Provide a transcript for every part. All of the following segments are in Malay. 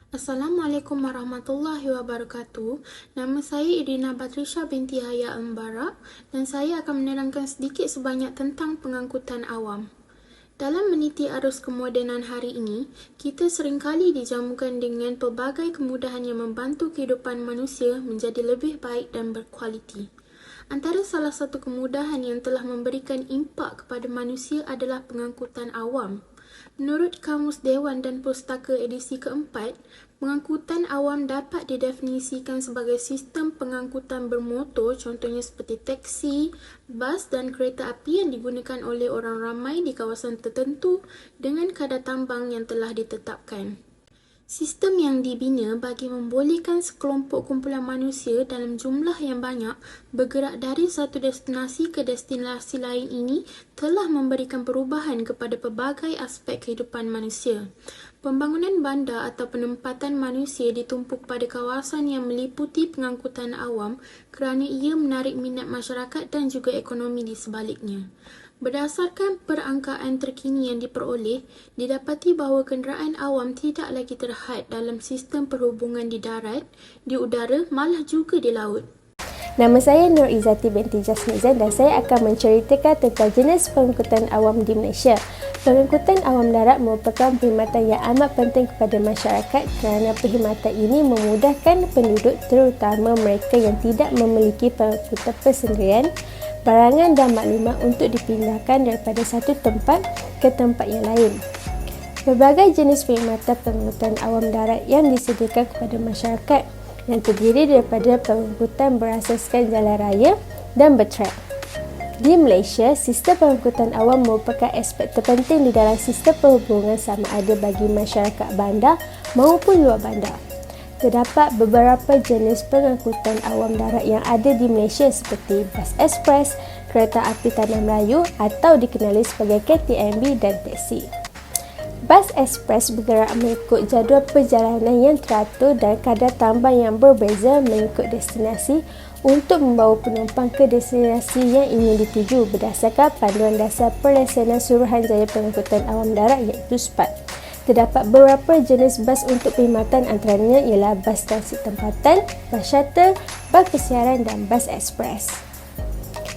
Assalamualaikum warahmatullahi wabarakatuh. Nama saya Irina Batrisha binti Haya Al-Mubarak dan saya akan menerangkan sedikit sebanyak tentang pengangkutan awam. Dalam meniti arus kemodenan hari ini, kita seringkali dijamukan dengan pelbagai kemudahan yang membantu kehidupan manusia menjadi lebih baik dan berkualiti. Antara salah satu kemudahan yang telah memberikan impak kepada manusia adalah pengangkutan awam. Menurut Kamus Dewan dan Pustaka edisi keempat, pengangkutan awam dapat didefinisikan sebagai sistem pengangkutan bermotor, contohnya seperti teksi, bas dan kereta api yang digunakan oleh orang ramai di kawasan tertentu dengan kadar tambang yang telah ditetapkan. Sistem yang dibina bagi membolehkan sekelompok kumpulan manusia dalam jumlah yang banyak bergerak dari satu destinasi ke destinasi lain ini telah memberikan perubahan kepada pelbagai aspek kehidupan manusia. Pembangunan bandar atau penempatan manusia ditumpuk pada kawasan yang meliputi pengangkutan awam kerana ia menarik minat masyarakat dan juga ekonomi di sebaliknya. Berdasarkan perangkaan terkini yang diperoleh, didapati bahawa kenderaan awam tidak lagi terhad dalam sistem perhubungan di darat, di udara, malah juga di laut. Nama saya Nur Izzati binti Jasmizan dan saya akan menceritakan tentang jenis pengangkutan awam di Malaysia. Pengangkutan awam darat merupakan perkhidmatan yang amat penting kepada masyarakat kerana perkhidmatan ini memudahkan penduduk terutama mereka yang tidak memiliki pengangkutan persendirian, barangan dan maklumat untuk dipindahkan daripada satu tempat ke tempat yang lain. Berbagai jenis perkhidmatan pengangkutan awam darat yang disediakan kepada masyarakat yang terdiri daripada pengangkutan berasaskan jalan raya dan bertrak. Di Malaysia, sistem pengangkutan awam merupakan aspek terpenting di dalam sistem perhubungan sama ada bagi masyarakat bandar maupun luar bandar. Terdapat beberapa jenis pengangkutan awam darat yang ada di Malaysia seperti bas ekspres, kereta api Tanah Melayu atau dikenali sebagai KTMB dan teksi. Bas ekspres bergerak mengikut jadual perjalanan yang teratur dan kadar tambang yang berbeza mengikut destinasi untuk membawa penumpang ke destinasi yang ingin dituju berdasarkan panduan dasar Perlesenan Suruhanjaya Pengangkutan Awam Darat iaitu SPAT. Terdapat beberapa jenis bas untuk perkhidmatan antaranya ialah bas transit tempatan, bas shuttle, bas persiaran dan bas ekspres.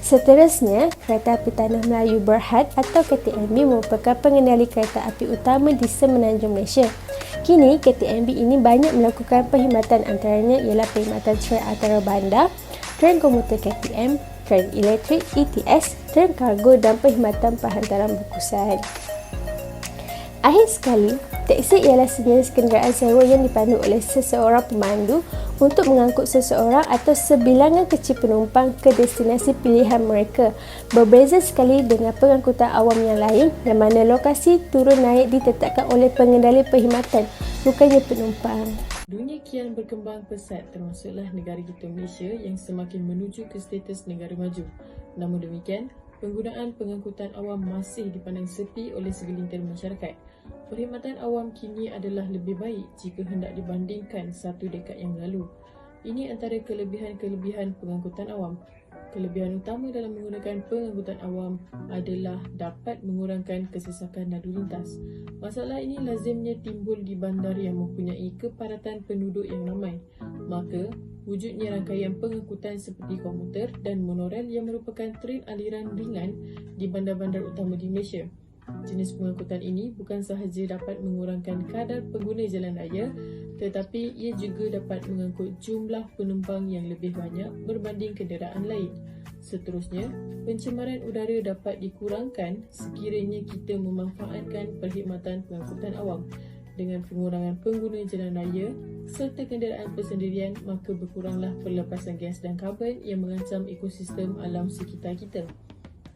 Seterusnya, kereta api Tanah Melayu Berhad atau KTMB merupakan pengendali kereta api utama di Semenanjung Malaysia. Kini, KTMB ini banyak melakukan perkhidmatan antaranya ialah perkhidmatan tren antara bandar, tren komuter KTM, tren elektrik ETS, tren kargo dan perkhidmatan penghantaran bungkusan. Akhir sekali, teksi ialah sejenis kenderaan sewa yang dipandu oleh seseorang pemandu untuk mengangkut seseorang atau sebilangan kecil penumpang ke destinasi pilihan mereka. Berbeza sekali dengan pengangkutan awam yang lain, yang mana lokasi turun naik ditetapkan oleh pengendali perkhidmatan, bukannya penumpang. Dunia kian berkembang pesat termasuklah negara kita Malaysia yang semakin menuju ke status negara maju. Namun demikian, penggunaan pengangkutan awam masih dipandang sepi oleh segelintir masyarakat. Perkhidmatan awam kini adalah lebih baik jika hendak dibandingkan satu dekad yang lalu. Ini antara kelebihan-kelebihan pengangkutan awam. Kelebihan utama dalam menggunakan pengangkutan awam adalah dapat mengurangkan kesesakan lalu lintas. Masalah ini lazimnya timbul di bandar yang mempunyai kepadatan penduduk yang ramai. Maka, wujudnya rangkaian pengangkutan seperti komuter dan monorail yang merupakan tren aliran ringan di bandar-bandar utama di Malaysia. Jenis pengangkutan ini bukan sahaja dapat mengurangkan kadar pengguna jalan raya, tetapi ia juga dapat mengangkut jumlah penumpang yang lebih banyak berbanding kenderaan lain. Seterusnya, pencemaran udara dapat dikurangkan sekiranya kita memanfaatkan perkhidmatan pengangkutan awam. Dengan pengurangan pengguna jalan raya serta kenderaan persendirian, maka berkuranglah pelepasan gas dan karbon yang mengancam ekosistem alam sekitar kita.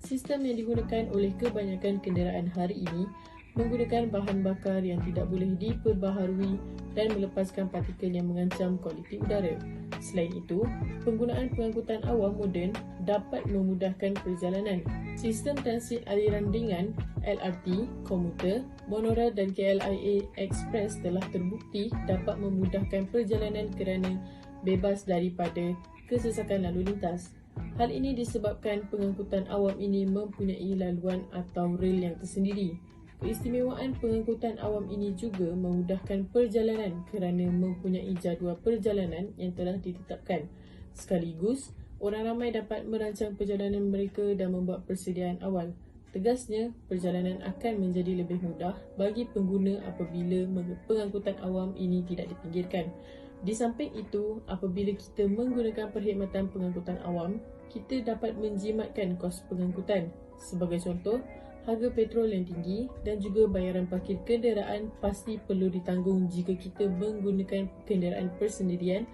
Sistem yang digunakan oleh kebanyakan kenderaan hari ini menggunakan bahan bakar yang tidak boleh diperbaharui dan melepaskan partikel yang mengancam kualiti udara. Selain itu, penggunaan pengangkutan awam moden dapat memudahkan perjalanan. Sistem transit aliran ringan, LRT, komuter, monorail dan KLIA Express telah terbukti dapat memudahkan perjalanan kerana bebas daripada kesesakan lalu lintas. Hal ini disebabkan pengangkutan awam ini mempunyai laluan atau rel yang tersendiri. Keistimewaan pengangkutan awam ini juga memudahkan perjalanan kerana mempunyai jadual perjalanan yang telah ditetapkan. Sekaligus, orang ramai dapat merancang perjalanan mereka dan membuat persediaan awal. Tegasnya, perjalanan akan menjadi lebih mudah bagi pengguna apabila pengangkutan awam ini tidak dipinggirkan. Di samping itu, apabila kita menggunakan perkhidmatan pengangkutan awam, kita dapat menjimatkan kos pengangkutan. Sebagai contoh, harga petrol yang tinggi dan juga bayaran parkir kenderaan pasti perlu ditanggung jika kita menggunakan kenderaan persendirian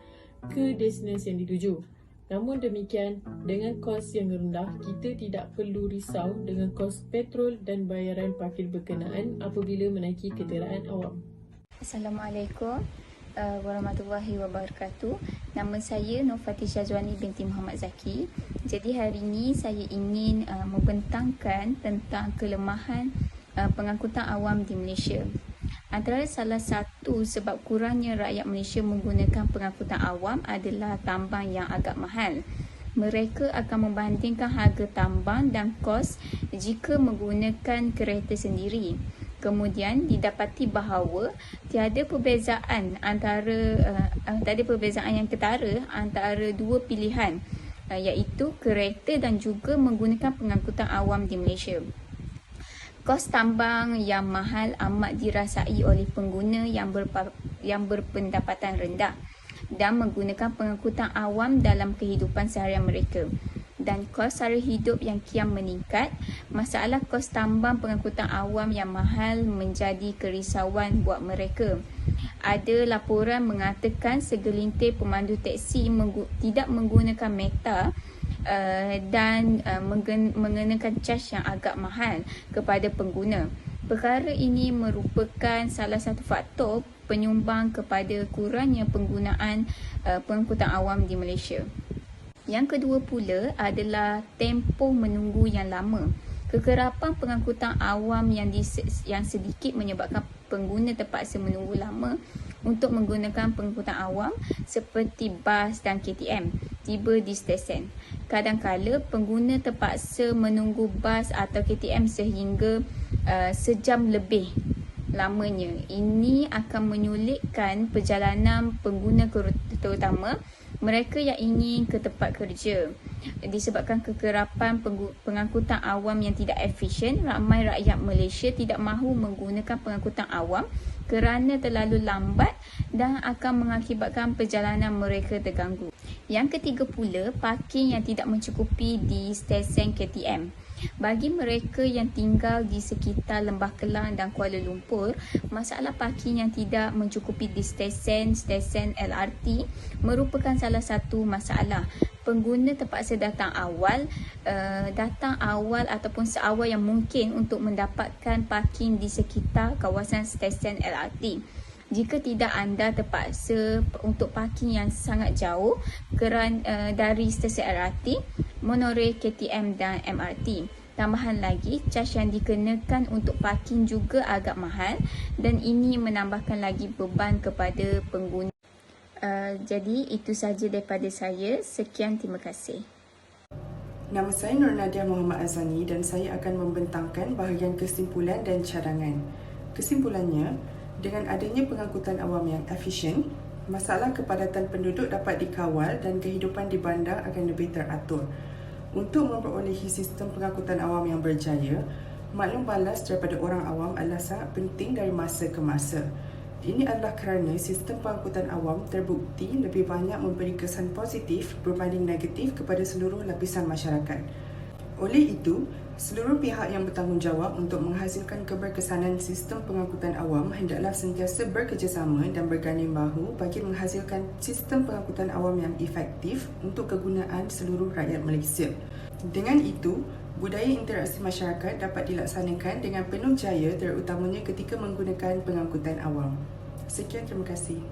ke destinasi yang dituju. Namun demikian, dengan kos yang rendah, kita tidak perlu risau dengan kos petrol dan bayaran parkir berkenaan apabila menaiki kenderaan awam. Assalamualaikum warahmatullahi wabarakatuh. Nama saya Nur Fatih Syazwani binti Muhammad Zaki. Jadi hari ini saya ingin membentangkan tentang kelemahan pengangkutan awam di Malaysia. Antara salah satu sebab kurangnya rakyat Malaysia menggunakan pengangkutan awam adalah tambang yang agak mahal. Mereka akan membandingkan harga tambang dan kos jika menggunakan kereta sendiri. Kemudian didapati bahawa tiada perbezaan yang ketara antara dua pilihan, iaitu kereta dan juga menggunakan pengangkutan awam di Malaysia. Kos tambang yang mahal amat dirasai oleh pengguna yang berpendapatan rendah dan menggunakan pengangkutan awam dalam kehidupan seharian mereka. Dan kos sara hidup yang kian meningkat, masalah kos tambang pengangkutan awam yang mahal menjadi kerisauan buat mereka. Ada laporan mengatakan segelintir pemandu teksi tidak menggunakan meta dan mengenakan caj yang agak mahal kepada pengguna. Perkara ini merupakan salah satu faktor penyumbang kepada kurangnya penggunaan pengangkutan awam di Malaysia. Yang kedua pula adalah tempoh menunggu yang lama. Kekerapan pengangkutan awam yang sedikit menyebabkan pengguna terpaksa menunggu lama untuk menggunakan pengangkutan awam seperti bas dan KTM tiba di stesen. Kadang-kala pengguna terpaksa menunggu bas atau KTM sehingga sejam lebih lamanya. Ini akan menyulitkan perjalanan pengguna, terutama mereka yang ingin ke tempat kerja. Disebabkan kekerapan pengangkutan awam yang tidak efisien, ramai rakyat Malaysia tidak mahu menggunakan pengangkutan awam kerana terlalu lambat dan akan mengakibatkan perjalanan mereka terganggu. Yang ketiga pula, parking yang tidak mencukupi di stesen KTM. Bagi mereka yang tinggal di sekitar Lembah Kelang dan Kuala Lumpur, masalah parking yang tidak mencukupi di stesen LRT merupakan salah satu masalah. Pengguna terpaksa datang awal ataupun seawal yang mungkin untuk mendapatkan parking di sekitar kawasan stesen LRT. Jika tidak, anda terpaksa untuk parking yang sangat jauh dari stesen LRT, monorail, KTM dan MRT. Tambahan lagi, caj yang dikenakan untuk parking juga agak mahal dan ini menambahkan lagi beban kepada pengguna. Jadi itu sahaja daripada saya. Sekian, terima kasih. Nama saya Nur Nadia Muhammad Azani dan saya akan membentangkan bahagian kesimpulan dan cadangan. Kesimpulannya, dengan adanya pengangkutan awam yang efisien, masalah kepadatan penduduk dapat dikawal dan kehidupan di bandar akan lebih teratur. Untuk memperolehi sistem pengangkutan awam yang berjaya, maklum balas daripada orang awam adalah sangat penting dari masa ke masa. Ini adalah kerana sistem pengangkutan awam terbukti lebih banyak memberi kesan positif berbanding negatif kepada seluruh lapisan masyarakat. Oleh itu, seluruh pihak yang bertanggungjawab untuk menghasilkan keberkesanan sistem pengangkutan awam hendaklah sentiasa bekerjasama dan berganding bahu bagi menghasilkan sistem pengangkutan awam yang efektif untuk kegunaan seluruh rakyat Malaysia. Dengan itu, budaya interaksi masyarakat dapat dilaksanakan dengan penuh jaya, terutamanya ketika menggunakan pengangkutan awam. Sekian, terima kasih.